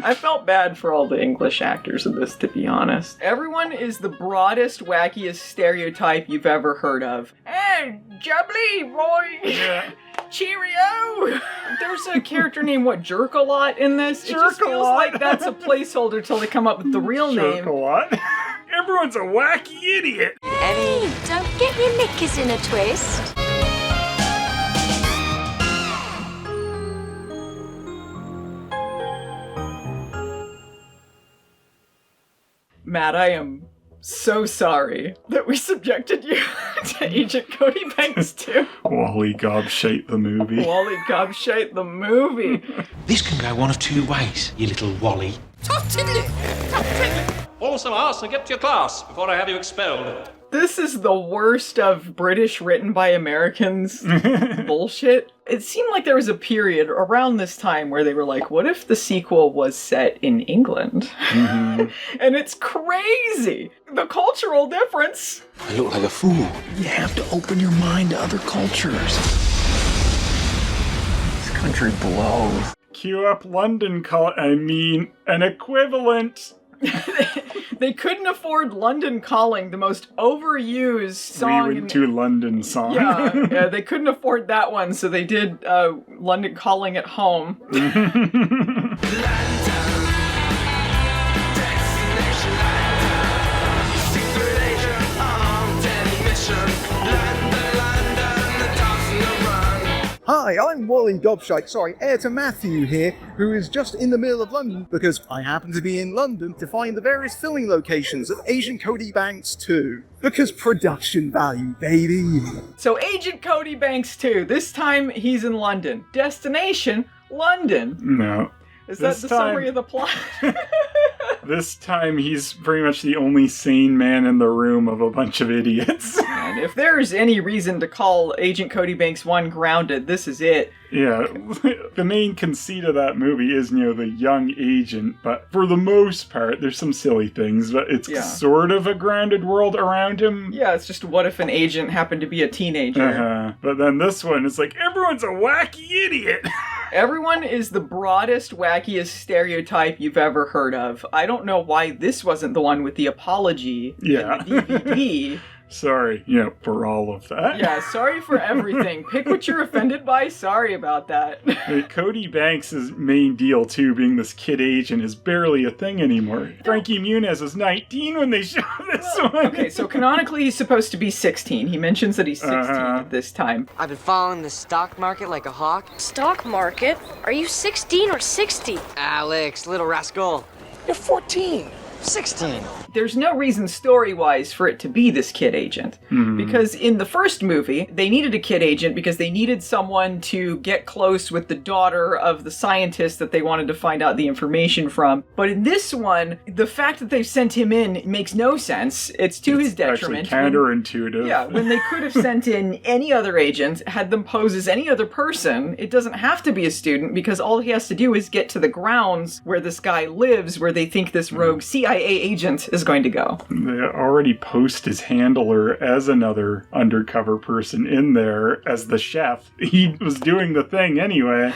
I felt bad for all the English actors in this, to be honest. Everyone is the broadest, wackiest stereotype you've ever heard of. Hey, jubbly, boy! Yeah. Cheerio! There's a character named, Jerk-a-lot in this? It just feels like that's a placeholder till they come up with the real name. Jerk-a-lot? Everyone's a wacky idiot! Hey, don't get your knickers in a twist. Matt, I am so sorry that we subjected you to Agent Cody Banks 2. Wally Gobshite the movie. Wally Gobshite the movie. This can go one of two ways, you little Wally. Top tiddly! Top tiddly! All some arse and get to your class before I have you expelled. This is the worst of British written by Americans bullshit. It seemed like there was a period around this time where they were like, what if the sequel was set in England? And it's crazy. The cultural difference. I look like a fool. You have to open your mind to other cultures. This country blows. Cue up London an equivalent. They couldn't afford London Calling, the most overused song. We went to London song. Yeah, they couldn't afford that one, so they did London Calling at Home. Hi, I'm Wally Gobshite, heir to Matthew here, who is just in the middle of London because I happen to be in London to find the various filming locations of Agent Cody Banks 2. Because production value, baby. So Agent Cody Banks 2, this time he's in London. Destination, London. No. Is that the summary of the plot? This time he's pretty much the only sane man in the room of a bunch of idiots. And if there's any reason to call Agent Cody Banks 1 grounded, this is it. Yeah, the main conceit of that movie is, the young agent, but for the most part, there's some silly things, but it's sort of a grounded world around him. Yeah, it's just what if an agent happened to be a teenager? But then this one, it's like, everyone's a wacky idiot! Everyone is the broadest, wackiest stereotype you've ever heard of. I don't know why this wasn't the one with the apology in the DVD. Sorry, for all of that. Yeah, sorry for everything. Pick what you're offended by. Sorry about that. Cody Banks' main deal, too, being this kid agent, is barely a thing anymore. Frankie Muniz was 19 when they shot this one. Okay, so canonically he's supposed to be 16. He mentions that he's 16 at this time. I've been following the stock market like a hawk. Stock market? Are you 16 or 60? Alex, little rascal. You're 14. 16. There's no reason story-wise for it to be this kid agent. Because in the first movie, they needed a kid agent because they needed someone to get close with the daughter of the scientist that they wanted to find out the information from. But in this one, the fact that they've sent him in makes no sense. It's his detriment. Actually counterintuitive. When they could have sent in any other agent, had them pose as any other person, it doesn't have to be a student because all he has to do is get to the grounds where this guy lives, where they think this rogue CIA agent is going to go. They already post his handler as another undercover person in there as the chef. He was doing the thing anyway.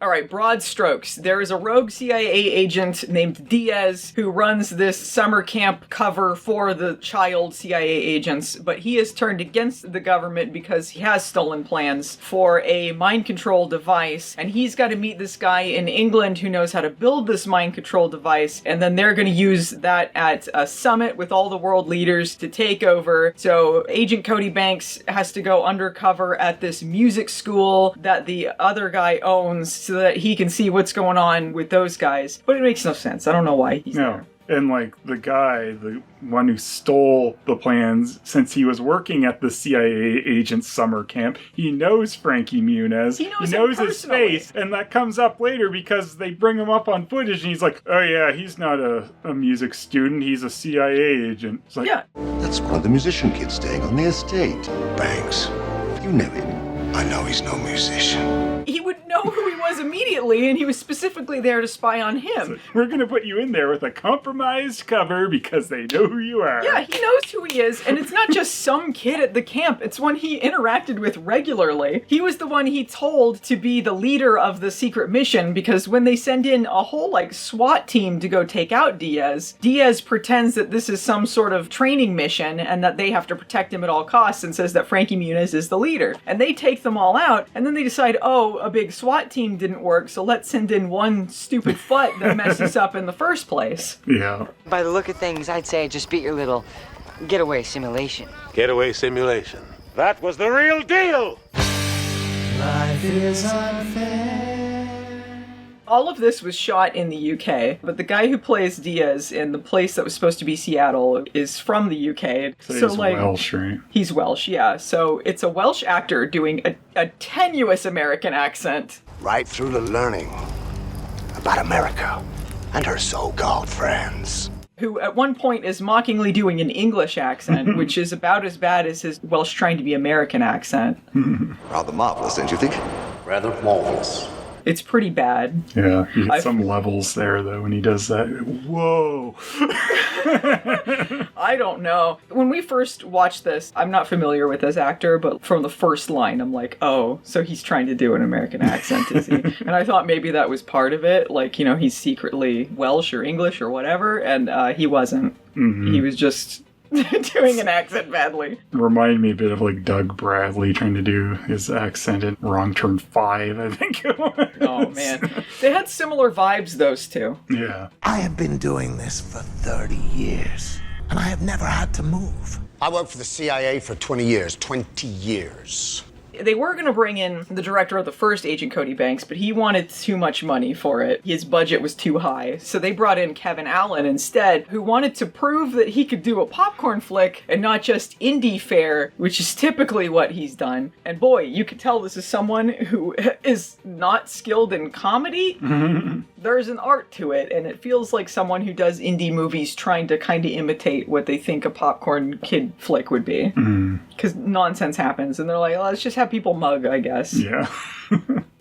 All right, broad strokes. There is a rogue CIA agent named Diaz who runs this summer camp cover for the child CIA agents, but he is turned against the government because he has stolen plans for a mind control device, and he's got to meet this guy in England who knows how to build this mind control device, and then they're going to use that at a summit with all the world leaders to take over. So Agent Cody Banks has to go undercover at this music school that the other guy owns so that he can see what's going on with those guys. But it makes no sense. I don't know why he's there. And the guy, the one who stole the plans, since he was working at the CIA agent summer camp, he knows Frankie Muniz. He knows his face, and that comes up later because they bring him up on footage, and he's like, oh yeah, he's not a music student, he's a CIA agent. It's like, That's one of the musician kids staying on the estate. Banks. You know him. I know he's no musician. He would know who he was knows immediately, and he was specifically there to spy on him. So we're going to put you in there with a compromised cover because they know who you are. Yeah, he knows who he is, and it's not just some kid at the camp. It's one he interacted with regularly. He was the one he told to be the leader of the secret mission, because when they send in a whole, SWAT team to go take out Diaz pretends that this is some sort of training mission and that they have to protect him at all costs and says that Frankie Muniz is the leader. And they take them all out, and then they decide, oh, a big SWAT team didn't work, so let's send in one stupid foot that messed us up in the first place. Yeah. By the look of things, I'd say just beat your little getaway simulation. Getaway simulation. That was the real deal! Life is unfair. All of this was shot in the UK, but the guy who plays Diaz in the place that was supposed to be Seattle is from the UK. So he's Welsh, right? He's Welsh, yeah. So it's a Welsh actor doing a tenuous American accent. Right through to learning about America and her so-called friends. Who at one point is mockingly doing an English accent, which is about as bad as his Welsh trying to be American accent. Rather marvelous, don't you think? Rather marvelous. It's pretty bad. Yeah, he hits some levels there, though, when he does that. Whoa! I don't know. When we first watched this, I'm not familiar with this actor, but from the first line, I'm like, oh, so he's trying to do an American accent, is he? And I thought maybe that was part of it. He's secretly Welsh or English or whatever, and he wasn't. Mm-hmm. He was just doing an accent badly. Remind me a bit of Doug Bradley trying to do his accent in Wrong Turn 5, I think it was. Oh, man. They had similar vibes, those two. Yeah. I have been doing this for 30 years, and I have never had to move. I worked for the CIA for 20 years. 20 years. They were going to bring in the director of the first Agent Cody Banks, but he wanted too much money for it. His budget was too high. So they brought in Kevin Allen instead, who wanted to prove that he could do a popcorn flick and not just indie fare, which is typically what he's done. And boy, you could tell this is someone who is not skilled in comedy. There's an art to it, and it feels like someone who does indie movies trying to kind of imitate what they think a popcorn kid flick would be. Because nonsense happens, and they're like, let's just have people mug, I guess. Yeah.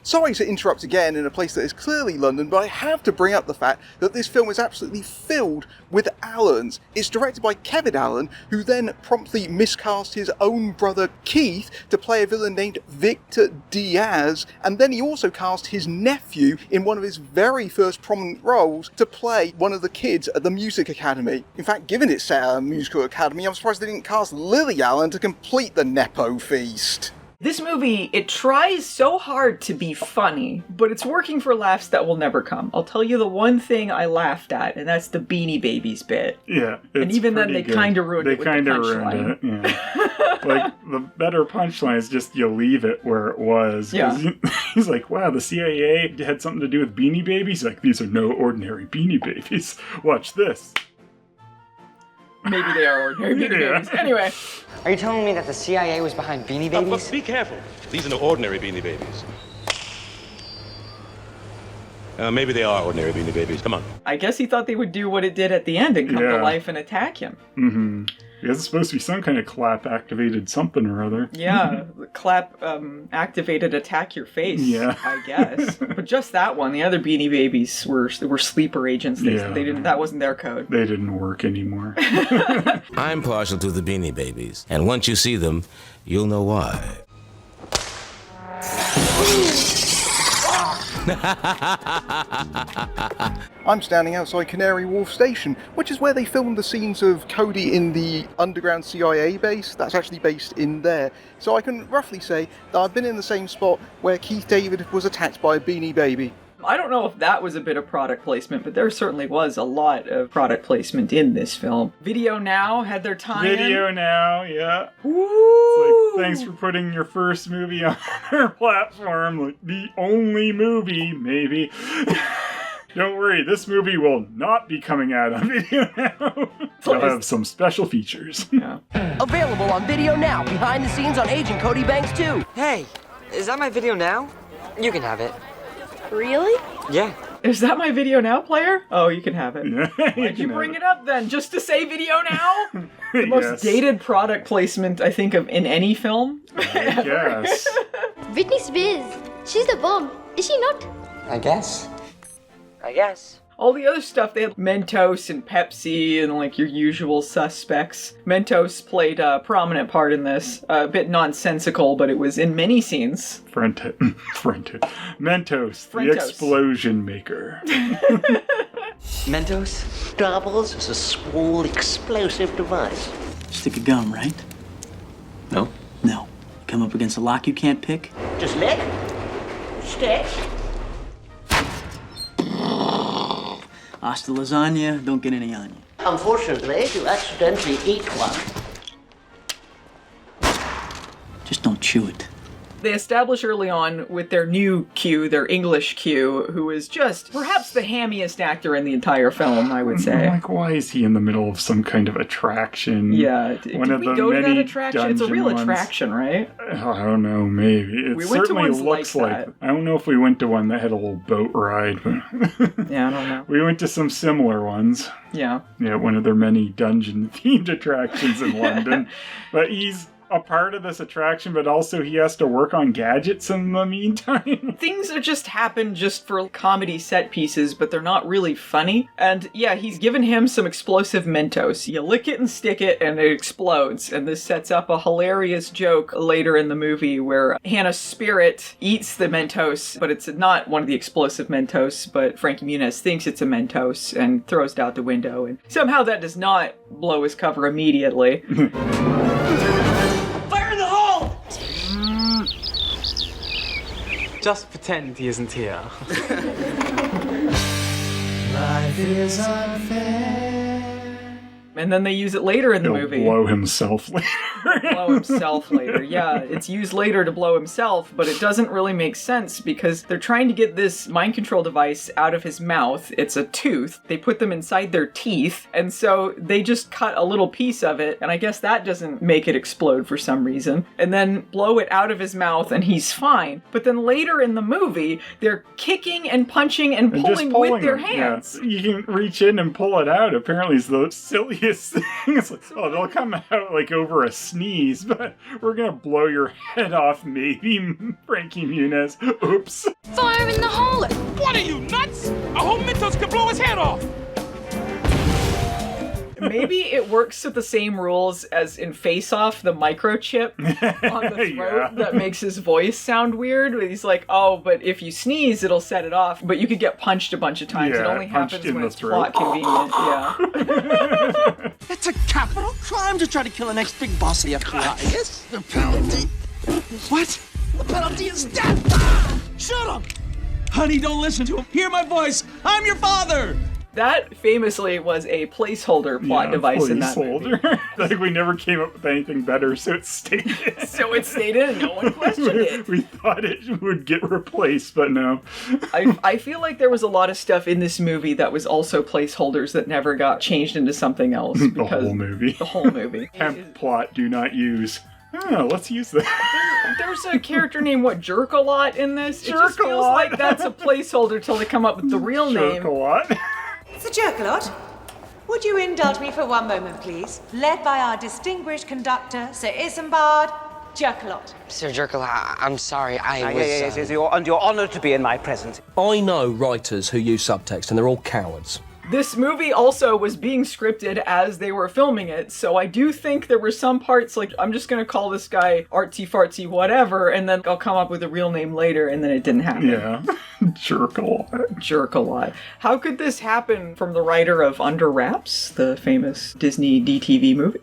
Sorry to interrupt again in a place that is clearly London, but I have to bring up the fact that this film is absolutely filled with Allens. It's directed by Kevin Allen, who then promptly miscast his own brother Keith to play a villain named Victor Diaz, and then he also cast his nephew in one of his very first prominent roles to play one of the kids at the Music Academy. In fact, given it's set at a musical academy, I'm surprised they didn't cast Lily Allen to complete the Nepo feast. This movie, it tries so hard to be funny, but it's working for laughs that will never come. I'll tell you the one thing I laughed at, and that's the Beanie Babies bit. Yeah, and even then, they kind of ruined it with the punchline. Ruined it, yeah. The better punchline is just you leave it where it was. Yeah. He's like, wow, the CIA had something to do with Beanie Babies? He's like, these are no ordinary Beanie Babies. Watch this. Maybe they are ordinary Beanie Babies. Anyway. Are you telling me that the CIA was behind Beanie Babies? But be careful. These are no ordinary Beanie Babies. Maybe they are ordinary Beanie Babies. Come on. I guess he thought they would do what it did at the end and come to life and attack him. Mm-hmm. It's supposed to be some kind of clap-activated something or other. Yeah, clap activated attack your face, I guess. But just that one. The other Beanie Babies were sleeper agents. They didn't. That wasn't their code. They didn't work anymore. I'm partial to the Beanie Babies, and once you see them, you'll know why. I'm standing outside Canary Wharf Station, which is where they filmed the scenes of Cody in the underground CIA base. That's actually based in there. So I can roughly say that I've been in the same spot where Keith David was attacked by a Beanie Baby. I don't know if that was a bit of product placement, but there certainly was a lot of product placement in this film. VideoNow had their time. VideoNow, yeah. Woo! It's like, thanks for putting your first movie on our platform. Like, the only movie, maybe. Don't worry, this movie will not be coming out on VideoNow. It'll have some special features. Yeah. Available on VideoNow, behind the scenes on Agent Cody Banks 2. Hey, is that my VideoNow? You can have it. Really? Yeah. Is that my VideoNow player? Oh, you can have it. Yeah, Why'd you bring it up then? Just to say VideoNow? The most dated product placement, I think, of in any film. I guess. Whitney Spears. She's the bomb. Is she not? I guess. All the other stuff, they had Mentos and Pepsi and like your usual suspects. Mentos played a prominent part in this. A bit nonsensical, but it was in many scenes. Mentos, the explosion maker. Mentos? Doubles as a small explosive device. Stick a gum, right? No. No. Come up against a lock you can't pick? Just lick. Stick. Hasta lasagna, don't get any on you. Unfortunately, if you accidentally eat one. Just don't chew it. They establish early on with their new Q, their English Q, who is just perhaps the hammiest actor in the entire film, I would say. Like, why is he in the middle of some kind of attraction? Yeah. One Did of we the go to that many attraction? It's a real dungeon attraction, right? I don't know, maybe. It We went to certainly ones looks like like that. I don't know if we went to one that had a little boat ride, but Yeah, I don't know. we went to some similar ones. Yeah. Yeah, one of their many dungeon-themed attractions in London. But he's a part of this attraction, but also he has to work on gadgets in the meantime. Things that just happen just for comedy set pieces, but they're not really funny. And yeah, he's given him some explosive Mentos. You lick it and stick it and it explodes. And this sets up a hilarious joke later in the movie where Hannah Spearritt eats the Mentos, but it's not one of the explosive Mentos, but Frankie Muniz thinks it's a Mentos and throws it out the window. And somehow that does not blow his cover immediately. Fire in the hole! Just pretend he isn't here. Life is unfair. And then they use it later in the He'll movie. blow himself later. Blow himself later. Yeah, it's used later to blow himself, but it doesn't really make sense because they're trying to get this mind control device out of his mouth. It's a tooth. They put them inside their teeth, and so they just cut a little piece of it, and I guess that doesn't make it explode for some reason, and then blow it out of his mouth, and he's fine. But then later in the movie, they're kicking and punching and pulling with their hands. Yeah. You can reach in and pull it out. Apparently it's the silliest thing. It's like, oh, they'll come out like over a sneeze, but we're gonna blow your head off, maybe, Frankie Muniz. Oops. Fire in the hole! What are you, nuts? A whole Mentos could blow his head off! Maybe it works with the same rules as in Face Off, the microchip on the throat that makes his voice sound weird. He's like, oh, but if you sneeze, it'll set it off. But you could get punched a bunch of times. It only happens when it's plot convenient. Yeah. It's a capital crime to try to kill the next big boss of the FBI. Yes, the penalty. What? The penalty is death! Ah! Shoot him! Honey, don't listen to him. Hear my voice. I'm your father! That famously was a placeholder plot device in that movie. Like we never came up with anything better, so it stayed in. So it stayed in and no one questioned it. We thought it would get replaced, but no. I feel like there was a lot of stuff in this movie that was also placeholders that never got changed into something else. The whole movie. The whole movie. Hemp plot, do not use. Oh, let's use that. There's a character named, Jerk-a-lot in this? It just feels like that's a placeholder till they come up with the real name. Jerk-a-lot? Sir Jerk-a-lot, would you indulge me for one moment, please? Led by our distinguished conductor, Sir Isambard Jerk-a-lot. Sir Jerk-a-lot, I'm sorry, Yes, you're honoured to be in my presence. I know writers who use subtext, and they're all cowards. This movie also was being scripted as they were filming it, so I do think there were some parts like, I'm just gonna call this guy artsy-fartsy whatever, and then I'll come up with a real name later, and then it didn't happen. Yeah. Jerk-a-lot. Jerk-a-lot. How could this happen from the writer of Under Wraps, the famous Disney DTV movie?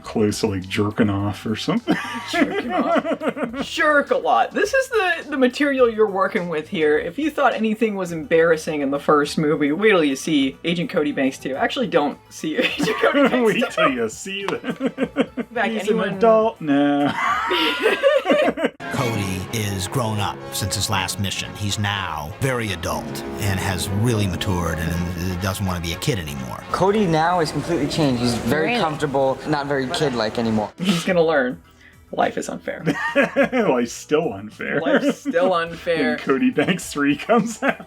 Close to like jerking off or something. Jerking off. Jerk-a-lot. This is the material you're working with here. If you thought anything was embarrassing in the first movie, wait till you see Agent Cody Banks 2. Actually, don't see Agent Cody Banks 2. Wait till you see that. He's an adult now. Cody is grown up since his last mission. He's now very adult and has really matured and doesn't want to be a kid anymore. Cody now is completely changed. He's very comfortable, not very kid-like anymore. He's gonna learn. Life is unfair. Life's still unfair. Life's still unfair. And Cody Banks 3 comes out.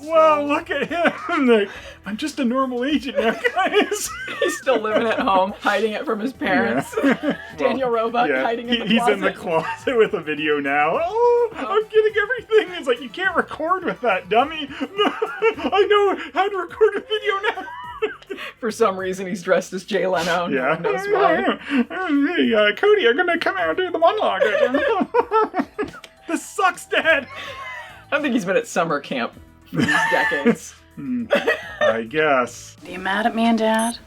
Whoa, look at him. Like, I'm just a normal agent now, guys. He's still living at home, hiding it from his parents. Yeah. Daniel Roebuck hiding in the closet. He's in the closet with a video now. Oh, I'm getting everything. It's like, you can't record with that, dummy. No, I know how to record a video now. For some reason, he's dressed as Jay Leno. Yeah. No one knows why. Hey, Cody, I'm going to come out and do the monologue. This sucks, Dad. I think he's been at summer camp for these decades. I guess. Are you mad at me and Dad?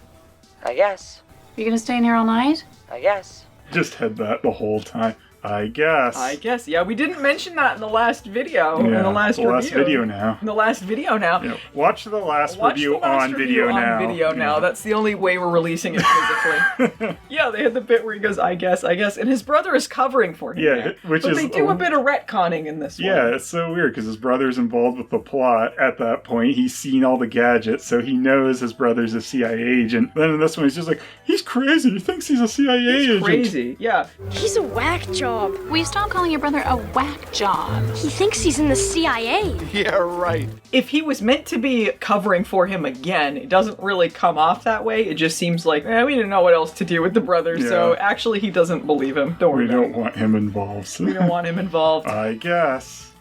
I guess. Are you gonna stay in here all night? I guess. Just had that the whole time. I guess. Yeah, we didn't mention that in the last video. Yeah, in the last video now. In the last video now. Yeah, watch the last review on video now. Video now. That's the only way we're releasing it physically. Yeah, they had the bit where he goes, I guess, and his brother is covering for him. Yeah, but they do a bit of retconning in this one. Yeah, it's so weird because his brother's involved with the plot at that point. He's seen all the gadgets, so he knows his brother's a CIA agent. Then in this one, he's just like, he's crazy. He thinks he's a CIA agent. Crazy, yeah. He's a whack job. Will you stop calling your brother a whack job? He thinks he's in the CIA. Yeah, right. If he was meant to be covering for him again, it doesn't really come off that way. It just seems like, we didn't know what else to do with the brother, so actually he doesn't believe him. Don't worry. We don't want him involved. We don't want him involved. I guess.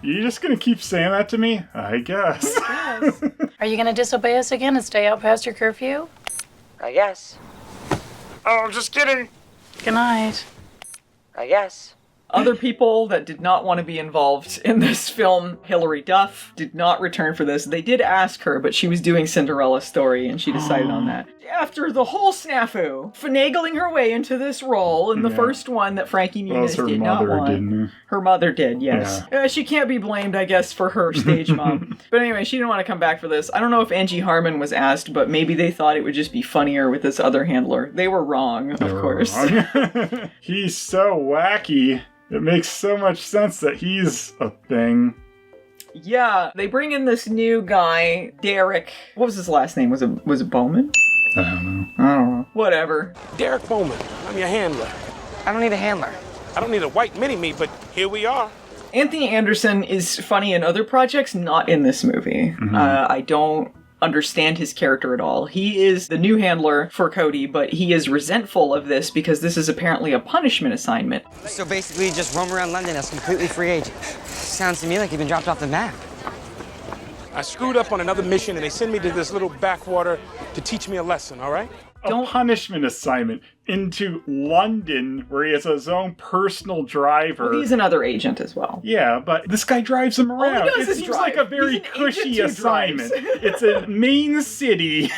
You just gonna keep saying that to me? I guess. Are you gonna disobey us again and stay out past your curfew? I guess. Oh, I'm just kidding. Good night. I guess. Other people that did not want to be involved in this film, Hilary Duff, did not return for this. They did ask her, but she was doing Cinderella's story, and she decided on that. After the whole snafu, finagling her way into this role in the first one that Frankie Muniz did not want. Her mother did, yes. Yeah. She can't be blamed, I guess, for her stage mom. But anyway, she didn't want to come back for this. I don't know if Angie Harmon was asked, but maybe they thought it would just be funnier with this other handler. They were wrong, of course. He's so wacky. It makes so much sense that he's a thing. Yeah, they bring in this new guy, Derek. What was his last name? Was it Bowman? I don't know. Whatever. Derek Bowman. I'm your handler. I don't need a handler. I don't need a white mini-me, but here we are. Anthony Anderson is funny in other projects, not in this movie. I don't understand his character at all. He is the new handler for Cody, but he is resentful of this because this is apparently a punishment assignment. So basically you just roam around London as completely free agent. Sounds to me like you've been dropped off the map. I screwed up on another mission and they send me to this little backwater to teach me a lesson, all right? A punishment assignment into London where he has his own personal driver. Well, he's another agent as well. Yeah, but this guy drives him around. It seems like a very cushy assignment. It's a main city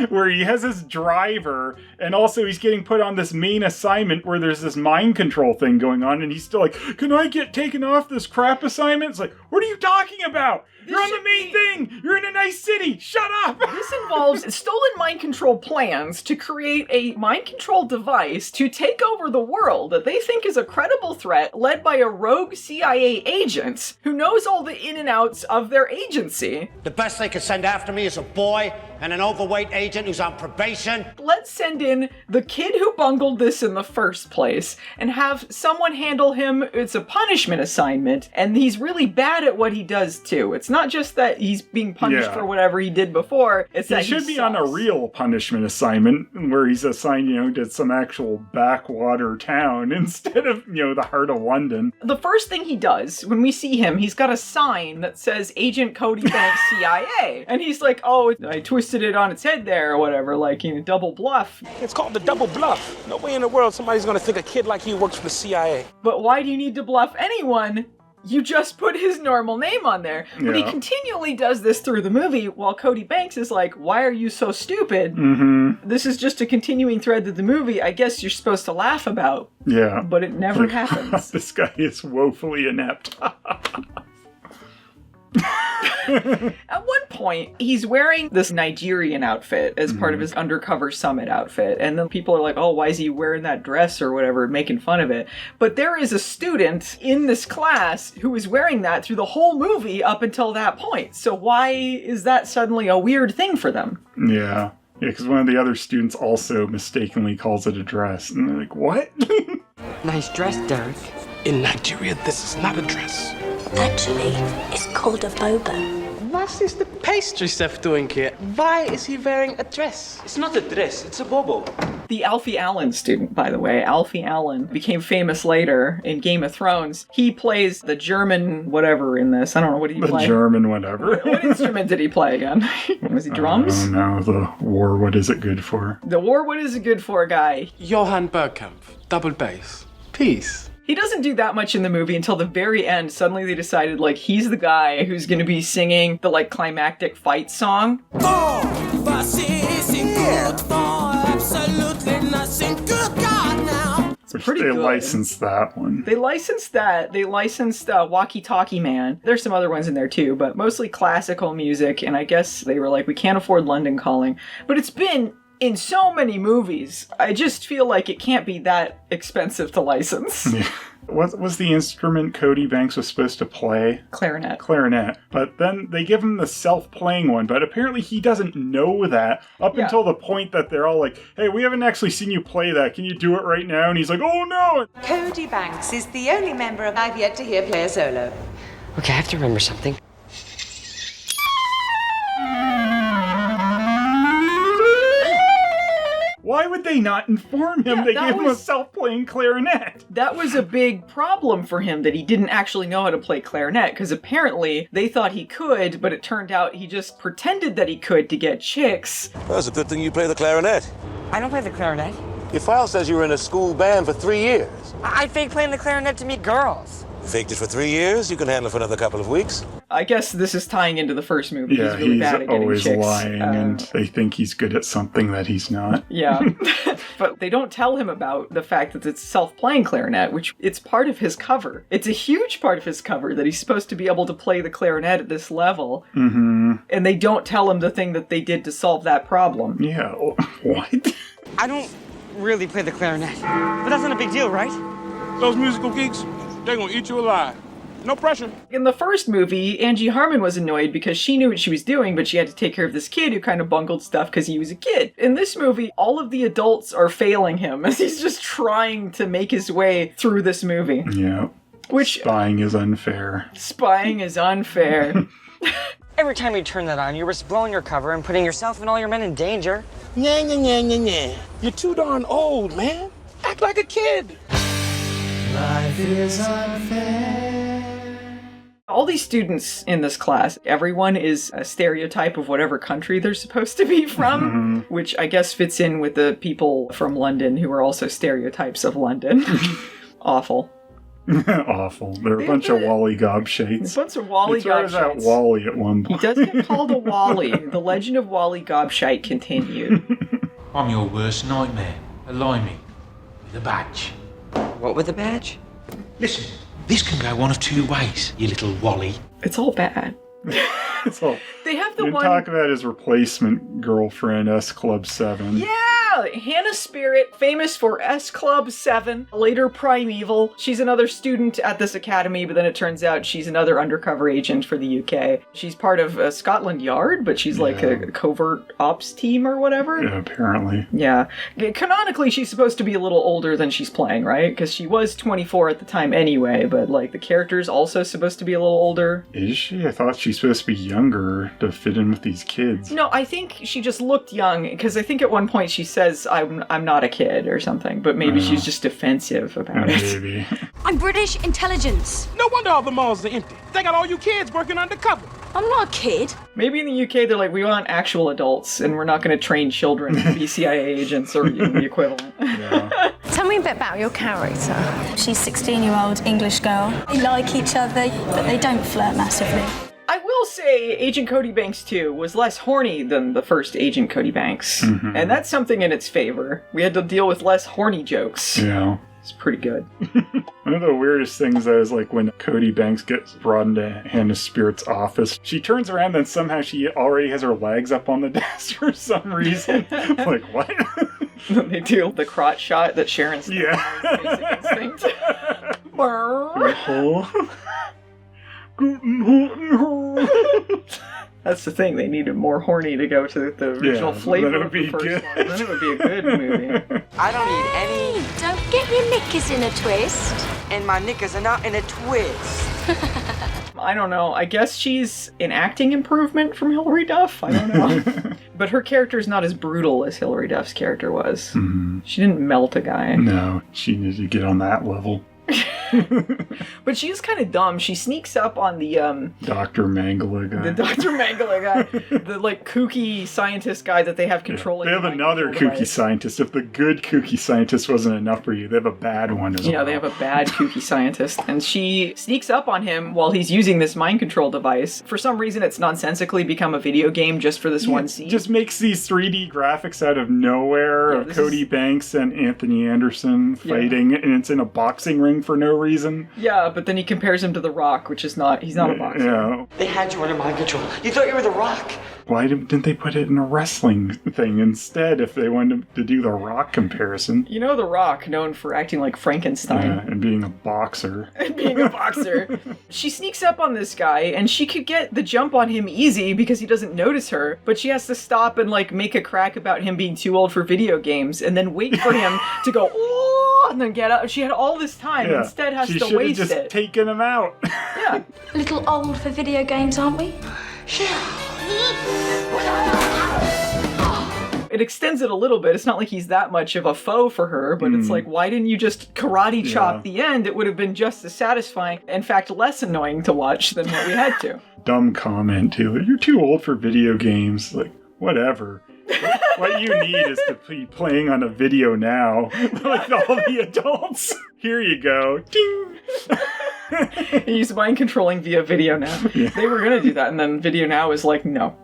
where he has his driver, and also he's getting put on this main assignment where there's this mind control thing going on, and he's still like, can I get taken off this crap assignment? It's like, what are you talking about? You're on the main thing! You're in a nice city! Shut up! This involves stolen mind control plans to create a mind control device to take over the world that they think is a credible threat led by a rogue CIA agent who knows all the in and outs of their agency. The best they could send after me is a boy and an overweight agent who's on probation. Let's send in the kid who bungled this in the first place and have someone handle him. It's a punishment assignment, and he's really bad at what he does too. It's not just that he's being punished for whatever he did before. It's that he should be on a real punishment assignment where he's assigned, to some actual backwater town instead of, the heart of London. The first thing he does when we see him, he's got a sign that says Agent Cody Banks CIA. And he's like, oh, I twisted it on its head there or whatever, like, double bluff. It's called the double bluff. No way in the world somebody's gonna think a kid like you works for the CIA. But why do you need to bluff anyone? You just put his normal name on there. But he continually does this through the movie while Cody Banks is like, why are you so stupid? This is just a continuing thread of the movie I guess you're supposed to laugh about. Yeah. But it never happens. This guy is woefully inept. At one point, he's wearing this Nigerian outfit as part of his undercover summit outfit. And then people are like, oh, why is he wearing that dress or whatever, making fun of it. But there is a student in this class who is wearing that through the whole movie up until that point. So why is that suddenly a weird thing for them? Yeah, because one of the other students also mistakenly calls it a dress. And they're like, what? Nice dress, Derek. In Nigeria, this is not a dress. Actually, it's called a boba. What is the pastry chef doing here? Why is he wearing a dress? It's not a dress, it's a bobo. The Alfie Allen student, by the way, Alfie Allen, became famous later in Game of Thrones. He plays the German whatever in this. I don't know, what did he play? The German whatever. What instrument did he play again? Was he drums? Oh no, the war, what is it good for? The war, what is it good for, guy? Johann Bergkamp, double bass. Peace. He doesn't do that much in the movie until the very end. Suddenly they decided, like, he's the guy who's going to be singing the, like, climactic fight song. Which pretty they good. licensed that one. They licensed that. They licensed Walkie Talkie Man. There's some other ones in there too, but mostly classical music. And I guess they were like, we can't afford London Calling. But it's been in so many movies. I just feel like it can't be that expensive to license. Yeah. What was the instrument Cody Banks was supposed to play? Clarinet. Clarinet. But then they give him the self-playing one, but apparently he doesn't know that up until the point that they're all like, hey, we haven't actually seen you play that. Can you do it right now? And he's like, oh no! Cody Banks is the only member I've yet to hear play a solo. Okay, I have to remember something. Why would they not inform him they gave him a self-playing clarinet? That was a big problem for him, that he didn't actually know how to play clarinet, because apparently they thought he could, but it turned out he just pretended that he could to get chicks. Well, it's a good thing you play the clarinet. I don't play the clarinet. Your file says you were in a school band for 3 years. I fake playing the clarinet to meet girls. Faked it for 3 years, you can handle it for another couple of weeks. I guess this is tying into the first movie. Yeah, he's really bad at getting always chicks. lying, and they think he's good at something that he's not. Yeah, but they don't tell him about the fact that it's self-playing clarinet, which it's part of his cover. It's a huge part of his cover that he's supposed to be able to play the clarinet at this level. Mm-hmm. And they don't tell him the thing that they did to solve that problem. Yeah, what? I don't really play the clarinet, but that's not a big deal, right? Those musical geeks, they're gonna eat you alive. No pressure. In the first movie, Angie Harmon was annoyed because she knew what she was doing, but she had to take care of this kid who kind of bungled stuff because he was a kid. In this movie, all of the adults are failing him as he's just trying to make his way through this movie. Yeah. Which spying is unfair. Spying is unfair. Every time you turn that on, you risk blowing your cover and putting yourself and all your men in danger. Nah. You're too darn old, man. Act like a kid. Life is unfair. All these students in this class, everyone is a stereotype of whatever country they're supposed to be from, which I guess fits in with the people from London who are also stereotypes of London. Awful. Awful. They're a bunch of Wally gobshites. A bunch of Wally gobshites. Out Wally at one point. He does get called a Wally. The legend of Wally Gobshite continued. I'm your worst nightmare. A limey. With a badge. What with a badge? Listen, this can go one of two ways, you little Wally. It's all bad. It's all... They have the you one... talk about his replacement girlfriend, S Club 7. Yeah! Hannah Spearritt, famous for S Club 7, later Primeval. She's another student at this academy, but then it turns out she's another undercover agent for the UK. She's part of Scotland Yard, but she's like a covert ops team or whatever. Yeah, apparently. Yeah. Canonically, she's supposed to be a little older than she's playing, right? Because she was 24 at the time anyway, but like the character's also supposed to be a little older. Is she? I thought she's supposed to be younger to fit in with these kids. No, I think she just looked young, because I think at one point she says, I'm not a kid or something, but maybe she's just defensive about it. Maybe. I'm British intelligence. No wonder all the malls are empty. They got all you kids working undercover. I'm not a kid. Maybe in the UK they're like, we want actual adults, and we're not going to train children to be CIA agents or even the equivalent. Yeah. Tell me a bit about your character. She's a 16-year-old English girl. They like each other, but they don't flirt massively. I will say Agent Cody Banks 2 was less horny than the first Agent Cody Banks. Mm-hmm. And that's something in its favor. We had to deal with less horny jokes. Yeah. It's pretty good. One of the weirdest things though is like when Cody Banks gets brought into Hannah Spearritt's office, she turns around and somehow she already has her legs up on the desk for some reason. Like, what? They do the crotch shot that Sharon's Basic Instinct. That's the thing. They needed more horny to go to the original flavor of the first one. Then it would be a good movie. I don't need any. Don't get your knickers in a twist. And my knickers are not in a twist. I don't know. I guess she's an acting improvement from Hilary Duff. I don't know. But her character is not as brutal as Hilary Duff's character was. Mm-hmm. She didn't melt a guy. No, she needed to get on that level. But she's kind of dumb. She sneaks up on the Dr. Mangala guy. The Dr. Mangala guy. The like kooky scientist guy that they have controlling. They have another kooky scientist. If the good kooky scientist wasn't enough for you, they have a bad one as well. Yeah, they have a bad kooky scientist. And she sneaks up on him while he's using this mind control device. For some reason, it's nonsensically become a video game just for this one scene. Just makes these 3D graphics out of nowhere of Cody Banks and Anthony Anderson fighting, and it's in a boxing ring for no reason. Yeah, but then he compares him to The Rock, which is not, he's not a boxer. Yeah. They had you under mind control. You thought you were The Rock. Why didn't they put it in a wrestling thing instead if they wanted to do the Rock comparison? You know The Rock, known for acting like Frankenstein. Yeah, and being a boxer. She sneaks up on this guy, and she could get the jump on him easy because he doesn't notice her, but she has to stop and like make a crack about him being too old for video games, and then wait for him to go, oh, and then get up. She had all this time, instead has to waste it. She should have just taken him out. Yeah. A little old for video games, aren't we? It extends it a little bit. It's not like he's that much of a foe for her, but it's like, why didn't you just karate chop the end? It would have been just as satisfying. In fact, less annoying to watch than what we had to. Dumb comment, too. You're too old for video games. Like, whatever. What you need is to be playing on a video now, like all the adults. Here you go. Ding! He's mind controlling via video now. Yeah. They were going to do that, and then video now is like, no.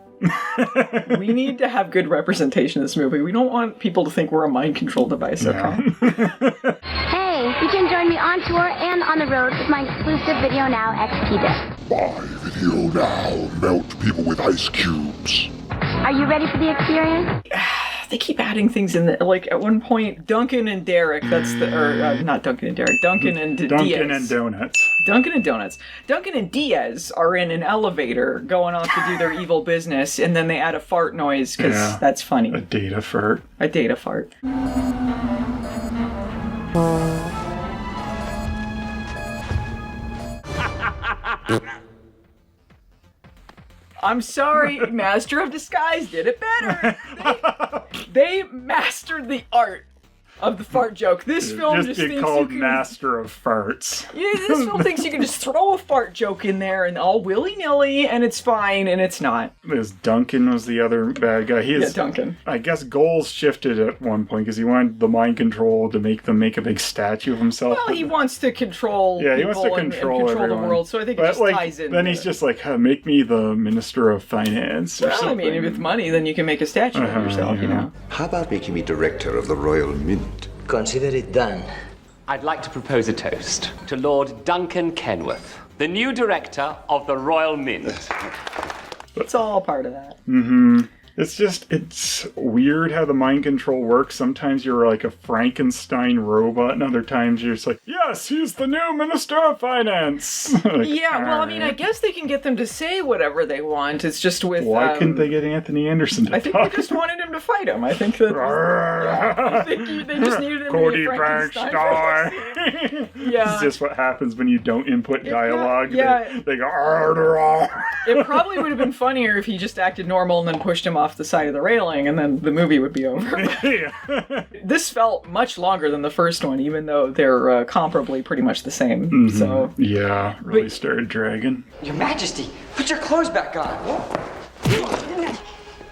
We need to have good representation in this movie. We don't want people to think we're a mind control device, okay? Hey, you can join me on tour and on the road with my exclusive VideoNow XP disc. Buy VideoNow, melt people with ice cubes. Are you ready for the experience? They keep adding things in there. Like, at one point, Duncan and Derek, that's the, or not Duncan and Derek, Duncan and Diaz. Duncan and Donuts. Duncan and Donuts. Duncan and Diaz are in an elevator going off to do their evil business, and then they add a fart noise, because that's funny. A data fart. A data fart. I'm sorry, Master of Disguise did it better. They mastered the art of the fart joke. This film just thinks called you can... Master of Farts. Yeah, this film thinks you can just throw a fart joke in there and all willy-nilly, and it's fine, and it's not. Because Duncan was the other bad guy. Duncan. I guess goals shifted at one point because he wanted the mind control to make them make a big statue of himself. Well, he wants to control he wants to control the world, so I think it just ties in. Then he's just like, make me the Minister of Finance or something. I mean, with money, then you can make a statue of yourself, you know. How about making me Director of the Royal Mint? Consider it done. I'd like to propose a toast to Lord Duncan Kenworth, the new director of the Royal Mint. It's all part of that. Mm-hmm. It's weird how the mind control works. Sometimes you're like a Frankenstein robot, and other times you're just like, yes, he's the new Minister of Finance. Like, yeah, well, I mean, I guess they can get them to say whatever they want. It's just with... Why couldn't they get Anthony Anderson to I think they just wanted him to fight him. I think that... I think they just needed him Cody to be Banks die. Yeah. It's just what happens when you don't input dialogue. Yeah. They go, arr. It probably would have been funnier if he just acted normal and then pushed him off the side of the railing, and then the movie would be over. This felt much longer than the first one, even though they're comparably pretty much the same. Mm-hmm. So yeah, really started dragging. Your Majesty, put your clothes back on.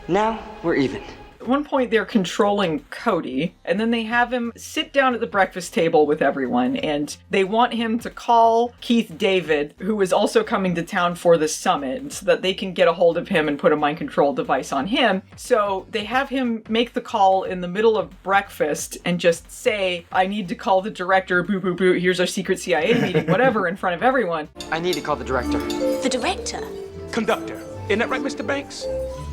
Now we're even. At one point, they're controlling Cody, and then they have him sit down at the breakfast table with everyone, and they want him to call Keith David, who is also coming to town for the summit, so that they can get a hold of him and put a mind control device on him. So they have him make the call in the middle of breakfast and just say, I need to call the director, boo, boo, boo, here's our secret CIA meeting, whatever, in front of everyone. I need to call the director. The director? Conductor. Isn't that right, Mr. Banks?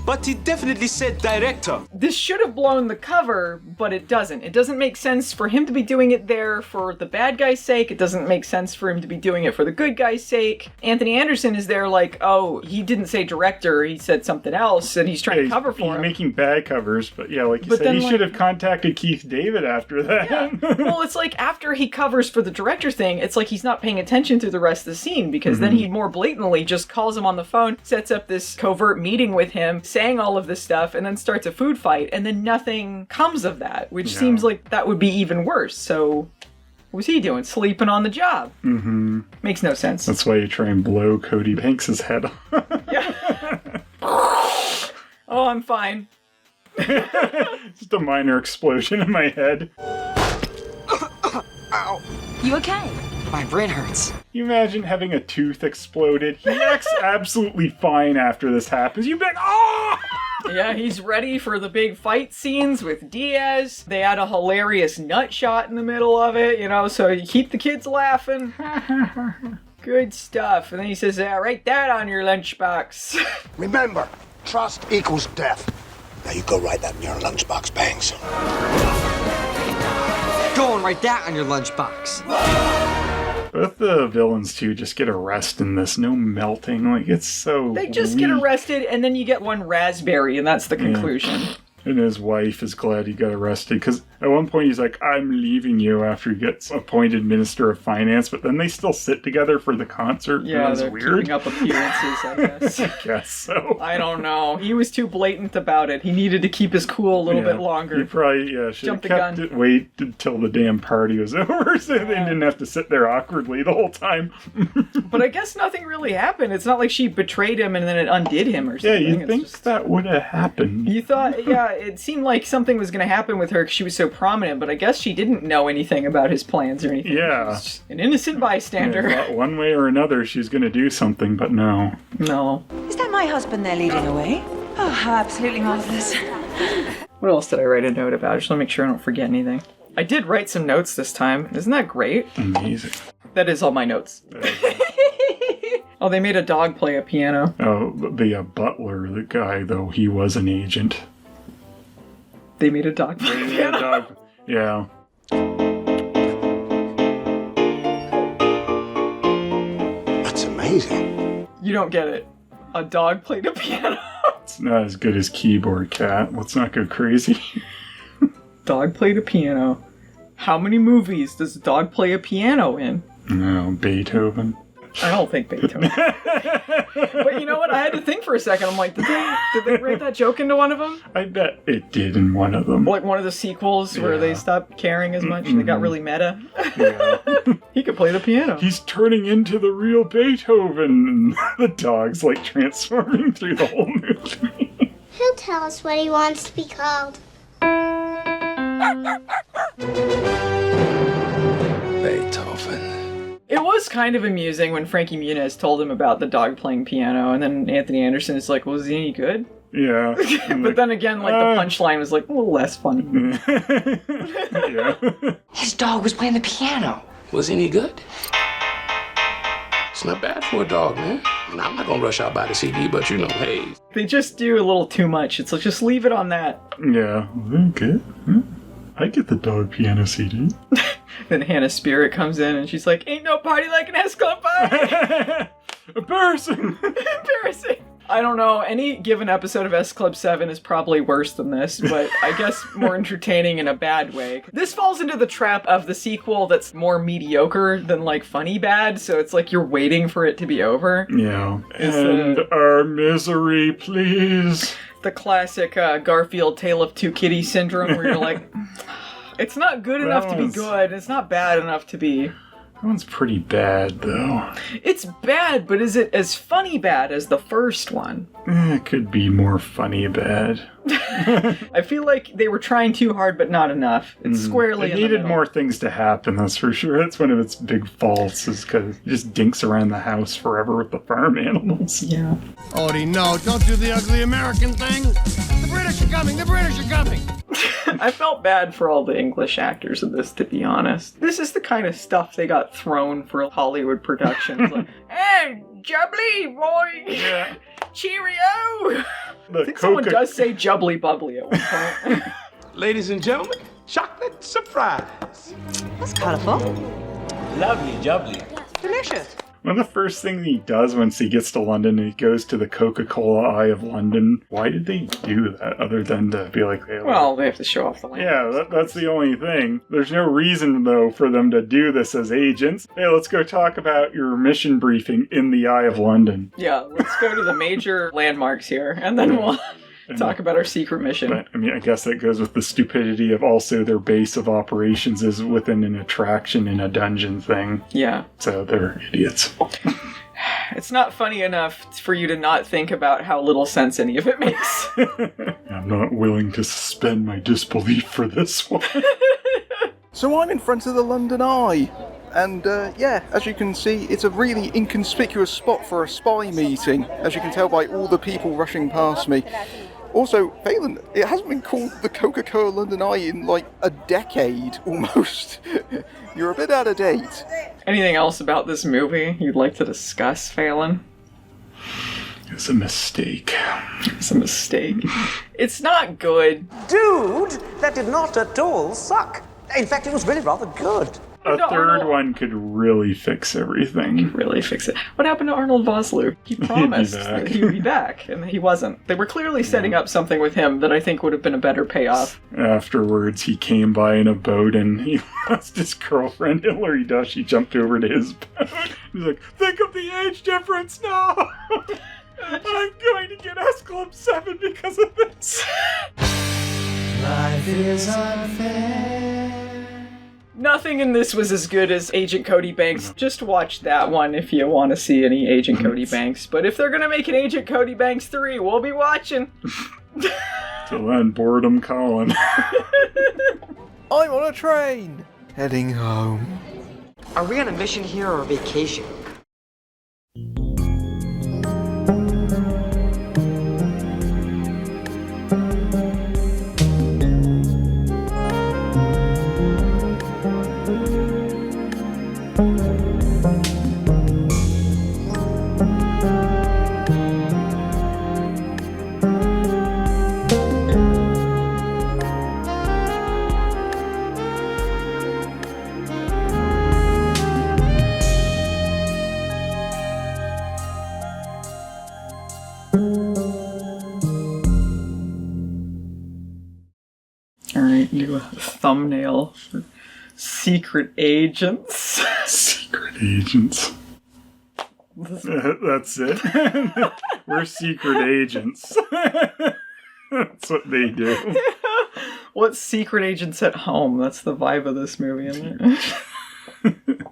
But he definitely said director. This should have blown the cover, but it doesn't. It doesn't make sense for him to be doing it there for the bad guy's sake. It doesn't make sense for him to be doing it for the good guy's sake. Anthony Anderson is there like, oh, he didn't say director, he said something else, and he's trying to cover for him. He's making bad covers, but yeah, like you said, he should have contacted Keith David after that. Yeah. Well, it's like after he covers for the director thing, it's like he's not paying attention through the rest of the scene, because then he more blatantly just calls him on the phone, sets up this covert meeting with him, saying all of this stuff, and then starts a food fight, and then nothing comes of that, which seems like that would be even worse. So what was he doing? Sleeping on the job. Mm-hmm. Makes no sense. That's why you try and blow Cody Banks' head off. Yeah. Oh, I'm fine. Just a minor explosion in my head. Ow. You okay? My brain hurts. You imagine having a tooth exploded. He acts absolutely fine after this happens. You'd be like, oh! Yeah, he's ready for the big fight scenes with Diaz. They had a hilarious nut shot in the middle of it, you know, so you keep the kids laughing. Good stuff. And then he says, write that on your lunchbox. Remember, trust equals death. Now you go write that in your lunchbox, Banks. Go and write that on your lunchbox. Both the villains, too, just get arrested in this. No melting. Like, it's so They just get arrested, and then you get one raspberry, and that's the conclusion. Yeah. And his wife is glad he got arrested, because at one point he's like, I'm leaving you after he gets appointed Minister of Finance, but then they still sit together for the concert. Yeah, that's they're weird. keeping up appearances, I guess. I guess so. I don't know. He was too blatant about it. He needed to keep his cool a little bit longer. He probably should have kept it, wait until the damn party was over, so they didn't have to sit there awkwardly the whole time. But I guess nothing really happened. It's not like she betrayed him and then it undid him or something. Yeah, you'd think that would have happened. You thought, yeah, it seemed like something was going to happen with her because she was so prominent, but I guess she didn't know anything about his plans or anything. Yeah. She was just an innocent bystander. Yeah, one way or another, she's going to do something, but no. No. Is that my husband they're leading away? Oh, how absolutely marvelous. What else did I write a note about? I just want to make sure I don't forget anything. I did write some notes this time. Isn't that great? Amazing. That is all my notes. Oh, they made a dog play a piano. Oh, the butler, the guy, though, he was an agent. They made a dog play a piano. Yeah. That's amazing. You don't get it. A dog played a piano. It's not as good as Keyboard Cat. Let's not go crazy. Dog played a piano. How many movies does a dog play a piano in? No, Beethoven. I don't think Beethoven. But you know what? I had to think for a second. I'm like, did they write that joke into one of them? I bet it did in one of them. Like one of the sequels where they stopped caring as much. They got really meta. Yeah. He could play the piano. He's turning into the real Beethoven. And the dog's like transforming through the whole movie. He'll tell us what he wants to be called. Beethoven. It was kind of amusing when Frankie Muniz told him about the dog playing piano, and then Anthony Anderson is like, well, is he any good? Yeah. But then again, like, the punchline was like, a little less funny. Yeah. His dog was playing the piano. Was any good? It's not bad for a dog, man. Now, I'm not gonna rush out by the CD, but you know, hey. They just do a little too much. It's like, just leave it on that. Yeah. Okay. I get the dog piano CD. Then Hannah Spearritt comes in and she's like, ain't no party like an S Club party! Embarrassing! Embarrassing! I don't know, any given episode of S Club 7 is probably worse than this, but I guess more entertaining in a bad way. This falls into the trap of the sequel that's more mediocre than, like, funny bad, so it's like you're waiting for it to be over. Yeah. And our misery, please. The classic Garfield Tale of Two Kitties syndrome, where you're like, it's not good enough to be good, it's not bad enough to be... That one's pretty bad, though. It's bad, but is it as funny bad as the first one? It could be more funny bad. I feel like they were trying too hard, but not enough. It's squarely in the needed middle. more things to happen, that's for sure. That's one of its big faults, is because it just dinks around the house forever with the farm animals. Yeah. Odie, no, don't do the ugly American thing. The British are coming, the British are coming. I felt bad for all the English actors in this, to be honest. This is the kind of stuff they got thrown for Hollywood productions. Like, hey, jubbly, boy! Yeah. Cheerio! I think someone does say jubbly bubbly at one point. Ladies and gentlemen, chocolate surprise. That's colourful. Lovely jubbly. Delicious. One of the first things he does once he gets to London, he goes to the Coca-Cola Eye of London. Why did they do that other than to be like, hey, well, they have to show off the land. Yeah, that's the only thing. There's no reason, though, for them to do this as agents. Hey, let's go talk about your mission briefing in the Eye of London. Yeah, let's go to the major landmarks here, and then we'll talk about our secret mission. But, I mean, I guess that goes with the stupidity of also their base of operations is within an attraction in a dungeon thing. Yeah. So they're idiots. It's not funny enough for you to not think about how little sense any of it makes. I'm not willing to suspend my disbelief for this one. So I'm in front of the London Eye. And yeah, as you can see, it's a really inconspicuous spot for a spy meeting, as you can tell by all the people rushing past me. Also, Phelan, it hasn't been called the Coca-Cola London Eye in like a decade, almost. You're a bit out of date. Anything else about this movie you'd like to discuss, Phelan? It's a mistake. It's a mistake. It's not good. Dude, that did not at all suck. In fact, it was really rather good. A third one could really fix everything. Really fix it. What happened to Arnold Vosloo? He promised that he would be back, and he wasn't. They were clearly setting up something with him that I think would have been a better payoff. Afterwards, he came by in a boat and he lost his girlfriend, Hilary Duff. She jumped over to his boat. He's like, think of the age difference now! I'm going to get S Club 7 because of this. Life is unfair. Nothing in this was as good as Agent Cody Banks. Just watch that one if you want to see any Agent Cody Banks. But if they're going to make an Agent Cody Banks 3, we'll be watching. Till then, boredom calling. I'm on a train, heading home. Are we on a mission here or a vacation? Alright, do a thumbnail for Secret Agents. Secret Agents. That's it. We're secret agents. That's what they do. What's Secret Agents at Home? That's the vibe of this movie, isn't it?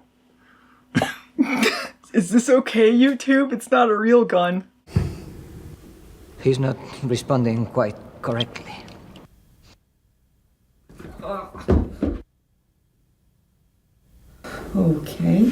Is this okay, YouTube? It's not a real gun. He's not responding quite correctly. Okay.